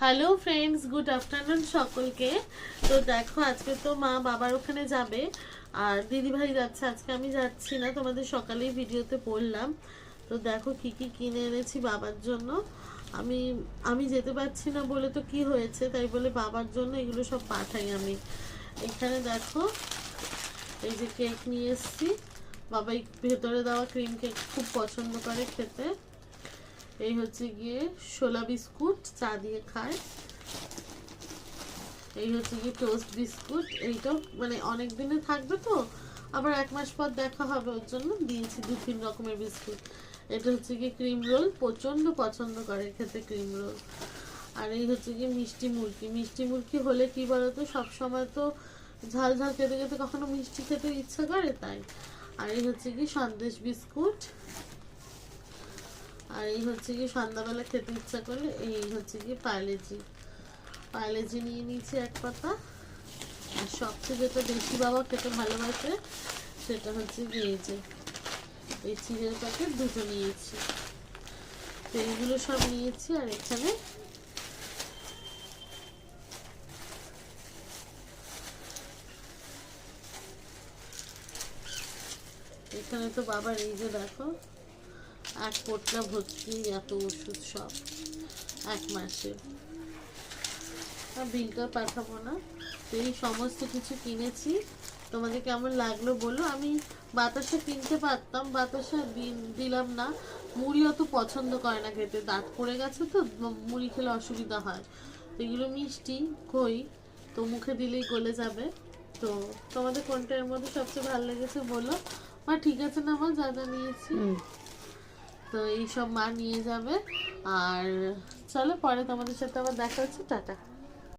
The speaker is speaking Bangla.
হ্যালো ফ্রেন্ডস, গুড আফটারনুন সকলকে। তো দেখো, আজকে তো মা বাবার ওখানে যাবে আর দিদি ভাই যাচ্ছে, আজকে আমি যাচ্ছি না, তোমাদের সকালেই ভিডিওতে বললাম। তো দেখো কি কি কিনে এনেছি বাবার জন্য। আমি আমি যেতে পারছি না বলে তো কি হয়েছে, তাই বলে বাবার জন্য এগুলো সব পাঠাই আমি। এখানে দেখো, এই যে কেক নিয়ে এসেছি। বাবা এই ভেতরে দেওয়া ক্রিম কেক খুব পছন্দ করে খেতে। এই হচ্ছে গিয়ে শোলা বিস্কুট, চা দিয়ে খায়। এই হচ্ছে গিয়ে টোস্ট বিস্কুট, এইটাও মানে অনেক দিনে থাকবে তো, আবার 1 মাস পর দেখা হবে, ওর জন্য দিয়েছি 2-3 রকমের বিস্কুট। এটা হচ্ছে গিয়ে ক্রিম রোল, প্রচণ্ড পছন্দ করে খেতে ক্রিম রোল। আর এই হচ্ছে গিয়ে মিষ্টি মুরগি। মিষ্টি মুরগি হলে কি বলতো, সবসময় তো ঝাল ঝাল খেতে খেতে কখনো মিষ্টি খেতে ইচ্ছা করে, তাই। আর এই হচ্ছে কি সন্দেশ বিস্কুট। আর এই হচ্ছে কি সন্ধ্যাবেলা খেতে ইচ্ছা করলে এই হচ্ছে কি পার্লেজি নিয়ে নিয়েছি 1 পাতা। আর সবচেয়ে যেটা বেশি বাবা খেতে ভালোবাসে সেটা হচ্ছে কি এই চিড়ের প্যাকেট 2টো নিয়েছি। তো এইগুলো সব নিয়েছি। আর এখানে তো বাবার এই যে দেখো, 1 পোটলা ভর্তি এত ওষুধ, সব 1 মাসে। বিলটা পাঠাবো না। তো এই সমস্ত কিছু কিনেছি। তোমাদের কেমন লাগলো বলো। আমি বাতাসা কিনতে পারতাম, বাতাসা দিলাম না। মুড়ি অত পছন্দ করে না খেতে, দাঁত পড়ে গেছে তো, মুড়ি খেলে অসুবিধা হয়। তো এগুলো মিষ্টি খই, তো মুখে দিলেই গলে যাবে। তো তোমাদের কোনটা এর মধ্যে সবচেয়ে ভালো লেগেছে বলো। মা ঠিক আছে না, মা যা যা নিয়েছি। তো এইসব মা নিয়ে যাবে। আর চলো পরে তোমাদের সাথে আবার দেখা হচ্ছে, টাটা।